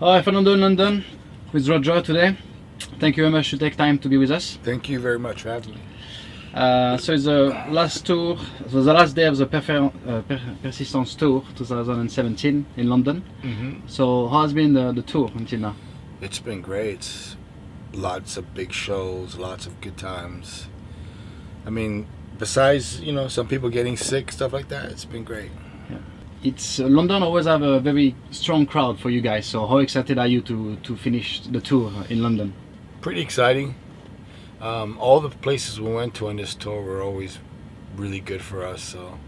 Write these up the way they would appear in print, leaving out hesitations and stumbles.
Hi, Fernando in London with Roger today. Thank you very much to take time to be with us. Thank you very much for having me. So it's the last tour, so the last day of the Persistence Tour 2017 in London. So how has been the tour until now? It's been great. Lots of big shows, lots of good times. I mean, besides, some people getting sick, stuff like that, it's been great. It's London always have a very strong crowd for you guys. So how excited are you to finish the tour in London? Pretty exciting. All the places we went to on this tour were always really good for us, so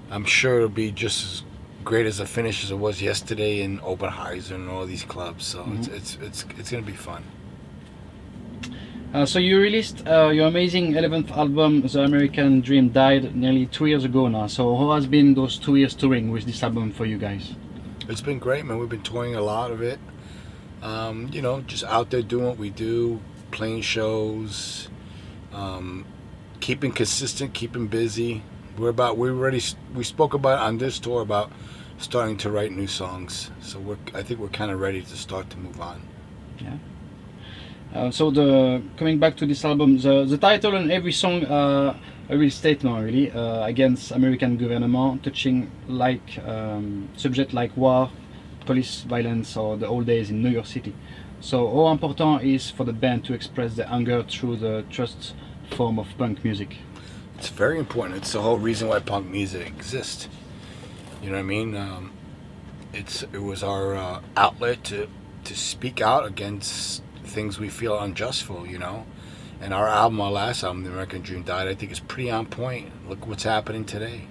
I'm sure it'll be just as great as a finish as it was yesterday in Oberhausen and all these clubs. So it's gonna be fun. So you released your amazing 11th album, The American Dream Died, nearly 2 years ago now. So how has been those 2 years touring with this album for you guys? It's been great, man. We've been touring a lot of it. Just out there doing what we do, playing shows, keeping consistent, keeping busy. We spoke about on this tour about starting to write new songs. So I think we're kind of ready to start to move on. Yeah. So coming back to this album, the title and every song a real statement really against American government, touching like subject like war, police violence, or the old days in New York City. So how important is for the band to express the anger through the trust form of punk music? It's very important. It's the whole reason why punk music exists. You know what I mean? It was our outlet to speak out against things we feel unjust for, And our last album, The American Dream Died, I think is pretty on point. Look what's happening today.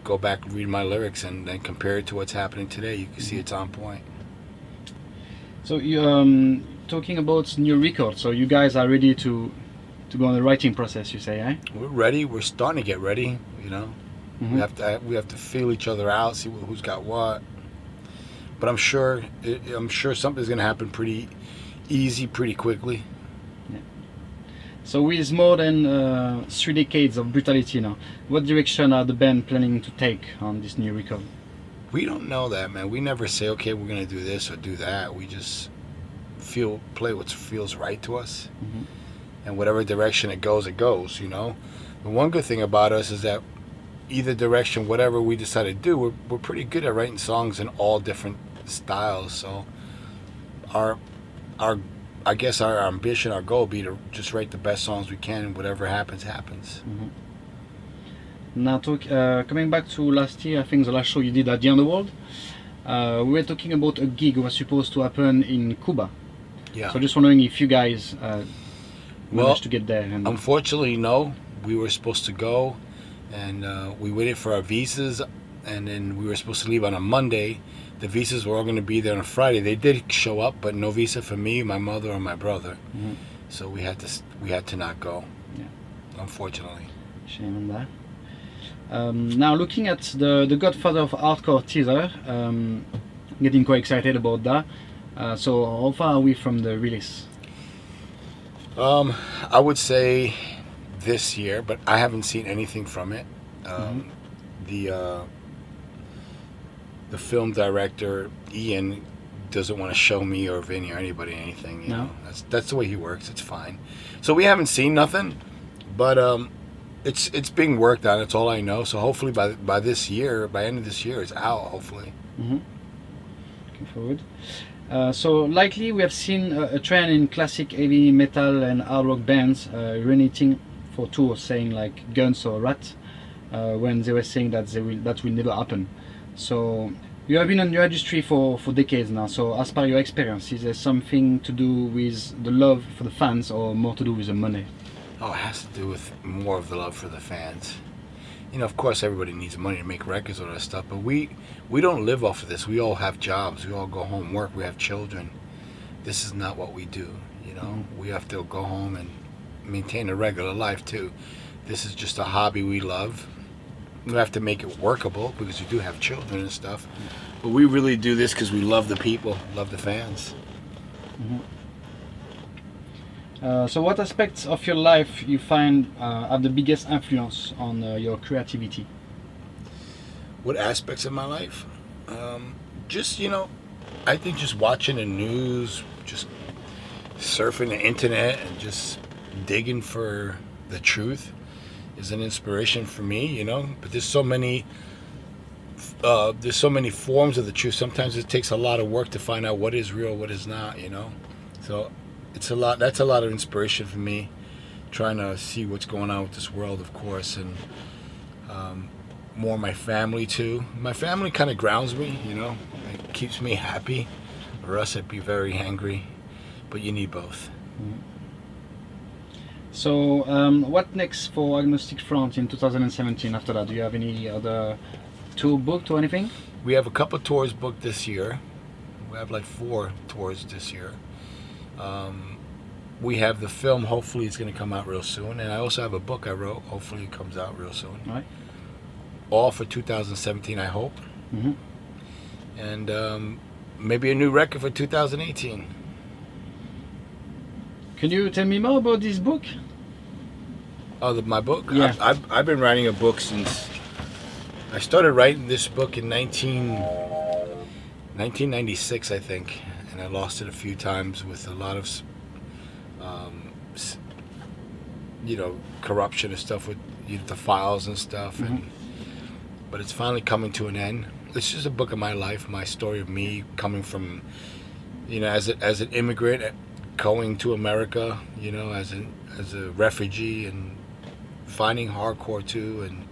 Go back and read my lyrics and then compare it to what's happening today. You can see it's on point. So you talking about new record. So you guys are ready to go on the writing process, you say, eh? We're ready. We're starting to get ready. We have to feel each other out, see who's got what. But I'm sure something's gonna happen pretty easy, pretty quickly. Yeah. So with more than 3 decades of brutality now, what direction are the band planning to take on this new record? We don't know that, man. We never say, okay, we're gonna do this or do that. We just play what feels right to us, and whatever direction it goes, it goes. The one good thing about us is that either direction, whatever we decide to do, we're pretty good at writing songs in all different styles. So our ambition, our goal would be to just write the best songs we can, and whatever happens. Now coming back to last year, I think the last show you did at the Underworld, we were talking about a gig that was supposed to happen in Cuba. Yeah. So just wondering if you guys managed to get there. Unfortunately, no. We were supposed to go, and we waited for our visas, and then we were supposed to leave on a Monday. The visas were all going to be there on a Friday. They did show up, but no visa for me, my mother, or my brother. So we had to not go. Yeah. Unfortunately. Shame on that. Now looking at the Godfather of Hardcore teaser, getting quite excited about that. So how far are we from the release? I would say this year, but I haven't seen anything from it. The film director Ian doesn't want to show me or Vinny or anybody anything. You know, that's the way he works. It's fine. So we haven't seen nothing, but it's being worked on. It's all I know. So hopefully by end of this year, it's out. Hopefully. Looking forward. So lately we have seen a trend in classic heavy metal and hard rock bands reuniting for tours, saying like Guns or Rat, when they were saying that that will never happen. So you have been in your industry for decades now. So as per your experience, is there something to do with the love for the fans or more to do with the money? Oh, it has to do with more of the love for the fans. Of course everybody needs money to make records or that stuff, but we don't live off of this. We all have jobs. We all go home, work. We have children. This is not what we do. We have to go home and maintain a regular life too. This is just a hobby we love. We have to make it workable because we do have children and stuff. But we really do this because we love the people, love the fans. So what aspects of your life you find have the biggest influence on your creativity? What aspects of my life? Just, I think just watching the news, just surfing the internet and just digging for the truth is an inspiration for me, you know. But there's so many forms of the truth. Sometimes it takes a lot of work to find out what is real, what is not, you know. So it's a lot. That's a lot of inspiration for me, trying to see what's going on with this world, of course, and more my family too. My family kind of grounds me, you know. It keeps me happy, or else I'd be very angry. But you need both. So, what next for Agnostic Front in 2017 after that? Do you have any other tour booked or anything? We have a couple tours booked this year. We have like 4 tours this year. We have the film, hopefully it's going to come out real soon. And I also have a book I wrote, hopefully it comes out real soon. Right. All for 2017, I hope. Mm-hmm. And maybe a new record for 2018. Can you tell me more about this book? Oh, my book? Yeah. I've been writing a book since... I started writing this book in 1996, I think. And I lost it a few times with a lot of, corruption and stuff with the files and stuff. Mm-hmm. But it's finally coming to an end. It's just a book of my life, my story of me coming from, as an immigrant, going to America, as a refugee, and finding hardcore too, and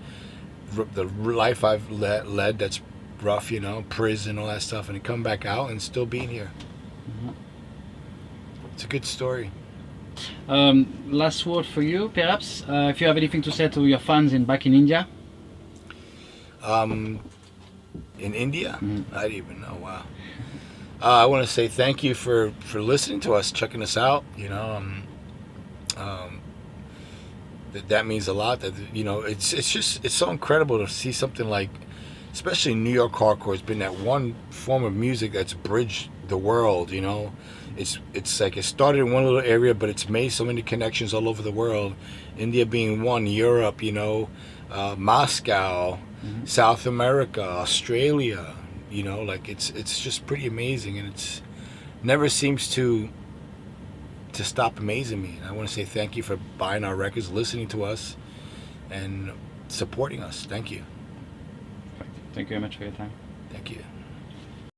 the life I've led that's rough, prison, all that stuff, and to come back out and still being here. Mm-hmm. It's a good story. Last word for you, perhaps, if you have anything to say to your fans back in India. In India? Mm-hmm. I don't even know. Wow. I want to say thank you for listening to us, checking us out. That means a lot. That it's so incredible to see something like, especially New York hardcore has been that one form of music that's bridged the world. It's like it started in one little area, but it's made so many connections all over the world. India being one, Europe, Moscow, mm-hmm. South America, Australia. It's just pretty amazing, and it's never seems to stop amazing me. And I want to say thank you for buying our records, listening to us, and supporting us. Thank you. Thank you very much for your time. Thank you.